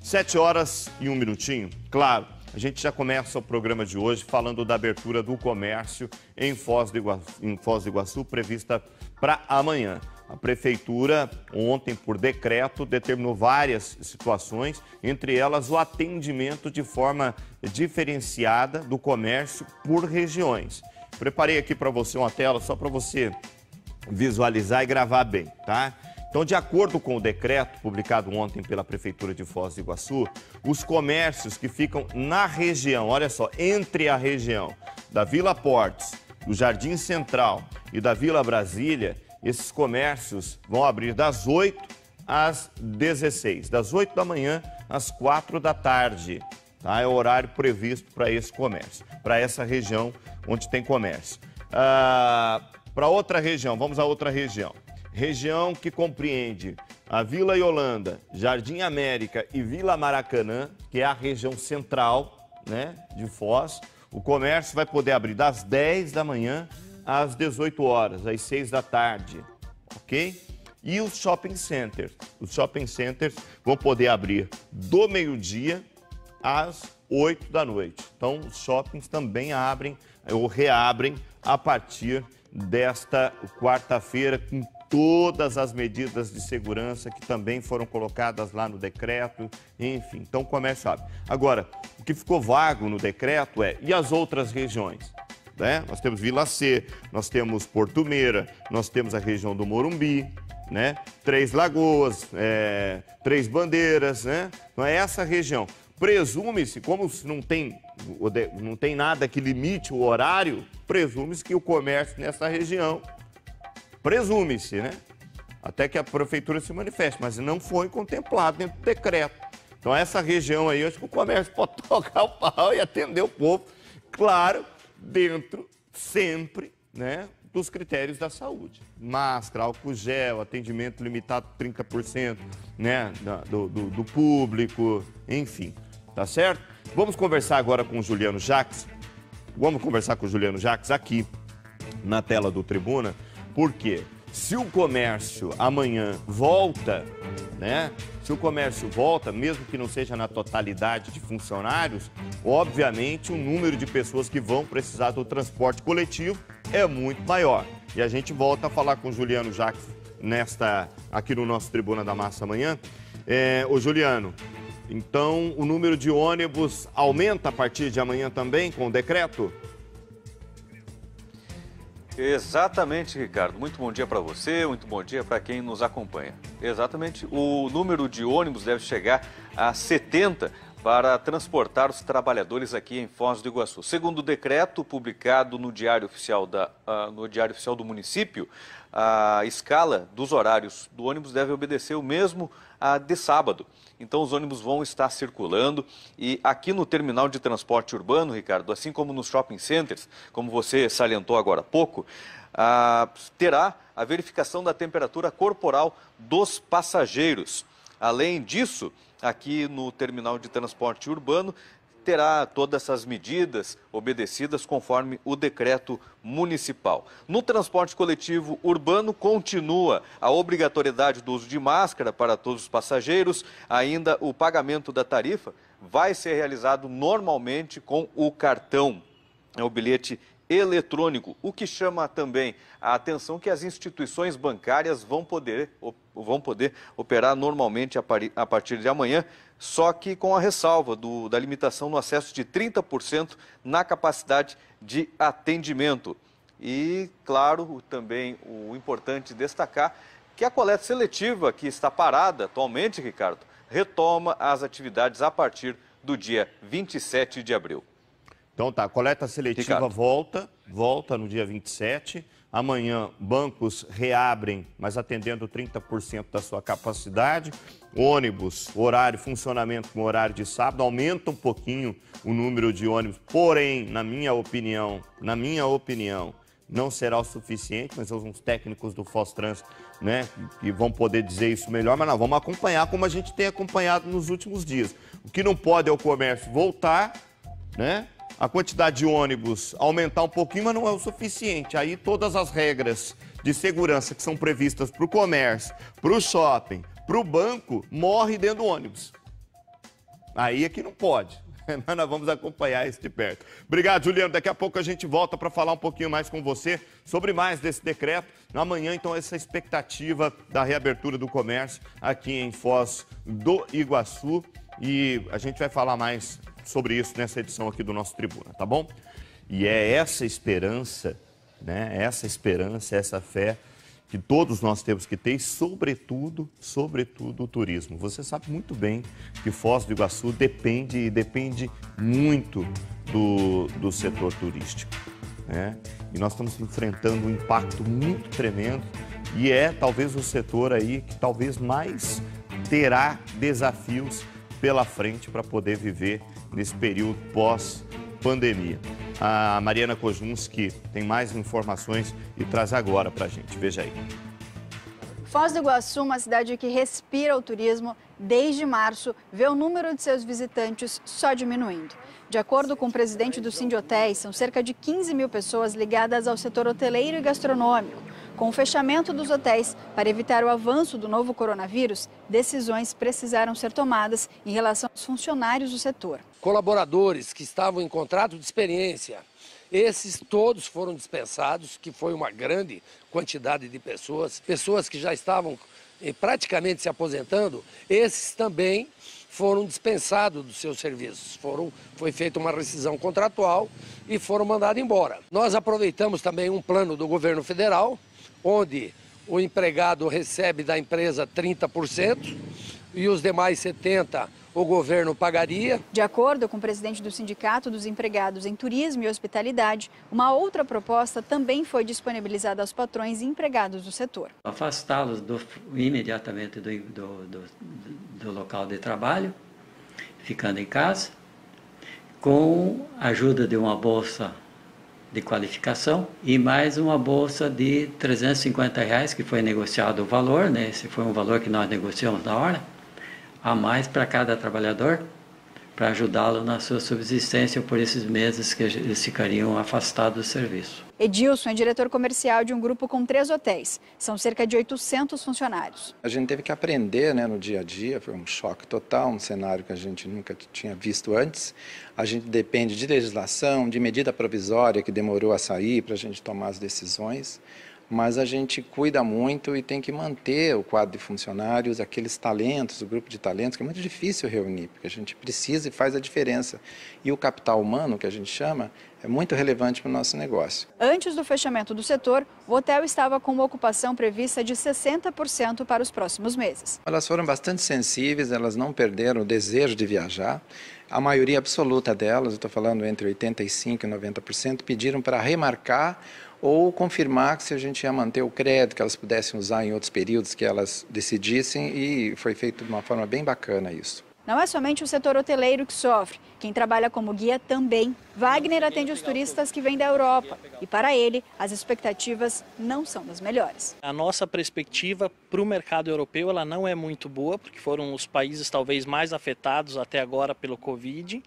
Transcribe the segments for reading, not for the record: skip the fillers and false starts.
7h01. Claro, a gente já começa o programa de hoje falando da abertura do comércio em Foz do Iguaçu, prevista para amanhã. A Prefeitura, ontem, por decreto, determinou várias situações, entre elas o atendimento de forma diferenciada do comércio por regiões. Preparei aqui para você uma tela só para você visualizar e gravar bem, tá? Então, de acordo com o decreto publicado ontem pela Prefeitura de Foz do Iguaçu, os comércios que ficam na região, olha só, entre a região da Vila Portes, do Jardim Central e da Vila Brasília, esses comércios vão abrir das 8 às 16, das 8 da manhã às 4 da tarde. Tá? É o horário previsto para esse comércio, para essa região onde tem comércio. Para outra região, vamos a outra região. Região que compreende a Vila Yolanda, Jardim América e Vila Maracanã, que é a região central, né, de Foz. O comércio vai poder abrir das 10 da manhã às 18 horas, às 6 da tarde, ok? E os shopping centers? Os shopping centers vão poder abrir do meio-dia às 8 da noite. Então, os shoppings também abrem ou reabrem a partir desta quarta-feira, com todas as medidas de segurança que também foram colocadas lá no decreto, enfim, então o comércio abre. Agora, o que ficou vago no decreto e as outras regiões? Né? Nós temos Vila C, nós temos Porto Meira, nós temos a região do Morumbi, né? Três Lagoas, Três Bandeiras, né? Então é essa região. Presume-se, como não tem nada que limite o horário, presume-se que o comércio nessa região, presume-se, né? Até que a prefeitura se manifeste, mas não foi contemplado dentro do decreto. Então essa região aí, eu acho que o comércio pode tocar o pau e atender o povo, claro, dentro sempre, né, dos critérios da saúde. Máscara, álcool gel, atendimento limitado a 30%, né, do público, enfim, tá certo? Vamos conversar agora com o Juliano Jacques. Vamos conversar com o Juliano Jacques aqui na tela do Tribuna, porque se o comércio amanhã volta, né? Se o comércio volta, mesmo que não seja na totalidade de funcionários, obviamente o número de pessoas que vão precisar do transporte coletivo é muito maior. E a gente volta a falar com o Juliano Jacques aqui no nosso Tribuna da Massa amanhã. Ô Juliano, então o número de ônibus aumenta a partir de amanhã também com o decreto? Exatamente, Ricardo. Muito bom dia para você, muito bom dia para quem nos acompanha. Exatamente, o número de ônibus deve chegar a 70 para transportar os trabalhadores aqui em Foz do Iguaçu. Segundo o decreto publicado no Diário Oficial do município, a escala dos horários do ônibus deve obedecer o mesmo a de sábado. Então os ônibus vão estar circulando e aqui no terminal de transporte urbano, Ricardo, assim como nos shopping centers, como você salientou agora há pouco, terá a verificação da temperatura corporal dos passageiros. Além disso, aqui no terminal de transporte urbano, terá todas essas medidas obedecidas conforme o decreto municipal. No transporte coletivo urbano, continua a obrigatoriedade do uso de máscara para todos os passageiros. Ainda o pagamento da tarifa vai ser realizado normalmente com o cartão, o bilhete eletrônico, o que chama também a atenção que as instituições bancárias vão poder operar normalmente a partir de amanhã, só que com a ressalva da limitação no acesso de 30% na capacidade de atendimento. E, claro, também o importante destacar que a coleta seletiva, que está parada atualmente, Ricardo, retoma as atividades a partir do dia 27 de abril. Então tá, a coleta seletiva volta no dia 27. Amanhã, bancos reabrem, mas atendendo 30% da sua capacidade. Ônibus, horário, funcionamento com horário de sábado, aumenta um pouquinho o número de ônibus. Porém, na minha opinião, não será o suficiente, mas são os técnicos do Foz-Trans, né, que vão poder dizer isso melhor, mas nós vamos acompanhar como a gente tem acompanhado nos últimos dias. O que não pode é o comércio voltar, né? A quantidade de ônibus aumentar um pouquinho, mas não é o suficiente. Aí todas as regras de segurança que são previstas para o comércio, para o shopping, para o banco, morrem dentro do ônibus. Aí é que não pode. Mas nós vamos acompanhar isso de perto. Obrigado, Juliano. Daqui a pouco a gente volta para falar um pouquinho mais com você sobre mais desse decreto. Amanhã, então, essa expectativa da reabertura do comércio aqui em Foz do Iguaçu. E a gente vai falar mais sobre isso nessa edição aqui do nosso Tribuna, tá bom? E é essa esperança, né? Essa fé que todos nós temos que ter, e sobretudo o turismo. Você sabe muito bem que Foz do Iguaçu depende muito do setor turístico, né? E nós estamos enfrentando um impacto muito tremendo e é talvez o setor aí que talvez mais terá desafios pela frente para poder viver nesse período pós-pandemia. A Mariana Kojunski tem mais informações e traz agora para a gente. Veja aí. Foz do Iguaçu, uma cidade que respira o turismo, desde março, vê o número de seus visitantes só diminuindo. De acordo com o presidente do Sindhotéis, são cerca de 15 mil pessoas ligadas ao setor hoteleiro e gastronômico. Com o fechamento dos hotéis, para evitar o avanço do novo coronavírus, decisões precisaram ser tomadas em relação aos funcionários do setor. Colaboradores que estavam em contrato de experiência, esses todos foram dispensados, que foi uma grande quantidade de pessoas que já estavam praticamente se aposentando, esses também foram dispensados dos seus serviços. Foi feita uma rescisão contratual e foram mandados embora. Nós aproveitamos também um plano do governo federal, onde o empregado recebe da empresa 30% e os demais 70% o governo pagaria. De acordo com o presidente do Sindicato dos Empregados em Turismo e Hospitalidade, uma outra proposta também foi disponibilizada aos patrões e empregados do setor. Afastá-los imediatamente do local de trabalho, ficando em casa, com a ajuda de uma bolsa de qualificação e mais uma bolsa de R$350, que foi negociado o valor, né? Esse foi um valor que nós negociamos na hora, a mais para cada trabalhador, para ajudá-lo na sua subsistência por esses meses que eles ficariam afastados do serviço. Edilson é diretor comercial de um grupo com 3 hotéis. São cerca de 800 funcionários. A gente teve que aprender, né, no dia a dia, foi um choque total, um cenário que a gente nunca tinha visto antes. A gente depende de legislação, de medida provisória que demorou a sair para a gente tomar as decisões. Mas a gente cuida muito e tem que manter o quadro de funcionários, aqueles talentos, o grupo de talentos, que é muito difícil reunir, porque a gente precisa e faz a diferença. E o capital humano, que a gente chama, é muito relevante para o nosso negócio. Antes do fechamento do setor, o hotel estava com uma ocupação prevista de 60% para os próximos meses. Elas foram bastante sensíveis, elas não perderam o desejo de viajar. A maioria absoluta delas, eu estou falando entre 85% e 90%, pediram para remarcar ou confirmar que se a gente ia manter o crédito, que elas pudessem usar em outros períodos que elas decidissem, e foi feito de uma forma bem bacana isso. Não é somente o setor hoteleiro que sofre. Quem trabalha como guia também. Wagner atende os turistas que vêm da Europa e, para ele, as expectativas não são das melhores. A nossa perspectiva para o mercado europeu ela não é muito boa, porque foram os países talvez mais afetados até agora pelo Covid.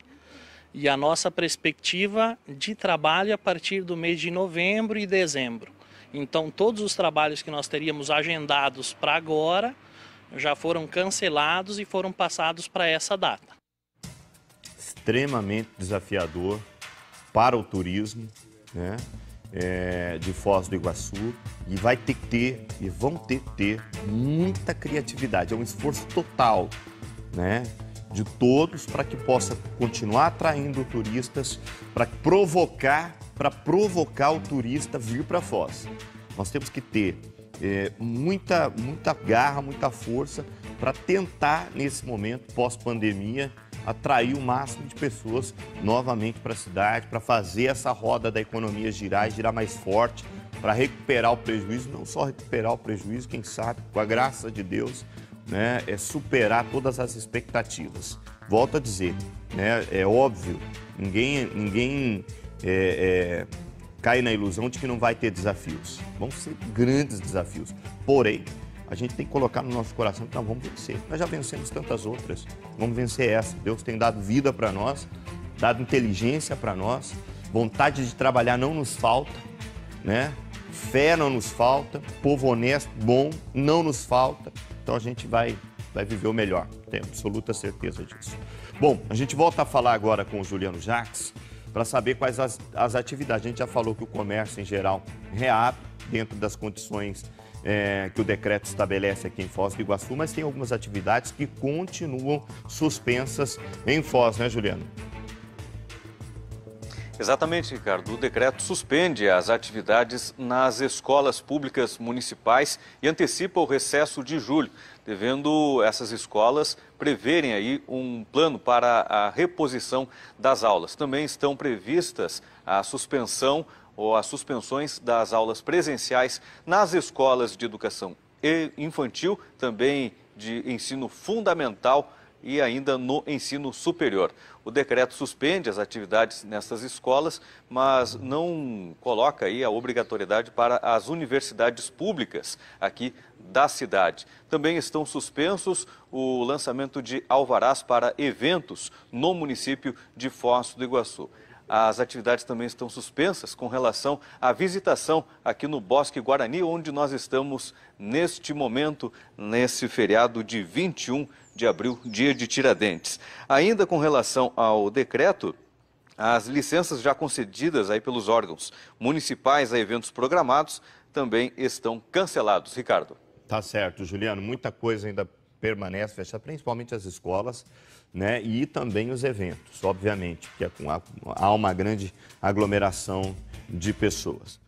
E a nossa perspectiva de trabalho a partir do mês de novembro e dezembro. Então, todos os trabalhos que nós teríamos agendados para agora já foram cancelados e foram passados para essa data. Extremamente desafiador para o turismo, né, de Foz do Iguaçu, e vai ter que ter, e vão ter que ter muita criatividade. É um esforço total, né, de todos para que possa continuar atraindo turistas, para provocar o turista vir para Foz. Nós temos que ter muita garra, muita força para tentar, nesse momento pós-pandemia, atrair o máximo de pessoas novamente para a cidade, para fazer essa roda da economia girar e girar mais forte, para recuperar o prejuízo, não só recuperar o prejuízo, quem sabe, com a graça de Deus, né, é superar todas as expectativas. Volto a dizer, né, é óbvio, ninguém cai na ilusão de que não vai ter desafios. Vão ser grandes desafios. Porém, a gente tem que colocar no nosso coração que nós vamos vencer. Nós já vencemos tantas outras, vamos vencer essa. Deus tem dado vida para nós, dado inteligência para nós, vontade de trabalhar não nos falta, né? Fé não nos falta, povo honesto, bom, não nos falta. Então a gente vai vai viver o melhor, tenho absoluta certeza disso. Bom, a gente volta a falar agora com o Juliano Jacques para saber quais as atividades. A gente já falou que o comércio em geral reabre dentro das condições que o decreto estabelece aqui em Foz do Iguaçu, mas tem algumas atividades que continuam suspensas em Foz, né, Juliano? Exatamente, Ricardo. O decreto suspende as atividades nas escolas públicas municipais e antecipa o recesso de julho, devendo essas escolas preverem aí um plano para a reposição das aulas. Também estão previstas a suspensão ou as suspensões das aulas presenciais nas escolas de educação infantil, também de ensino fundamental e ainda no ensino superior. O decreto suspende as atividades nessas escolas, mas não coloca aí a obrigatoriedade para as universidades públicas aqui da cidade. Também estão suspensos o lançamento de alvarás para eventos no município de Foz do Iguaçu. As atividades também estão suspensas com relação à visitação aqui no Bosque Guarani, onde nós estamos neste momento, nesse feriado de 21 de abril, dia de Tiradentes. Ainda com relação ao decreto, as licenças já concedidas aí pelos órgãos municipais a eventos programados também estão cancelados. Ricardo. Tá certo, Juliano. Muita coisa ainda permanece fechada, principalmente as escolas, né? E também os eventos, obviamente, porque há uma grande aglomeração de pessoas.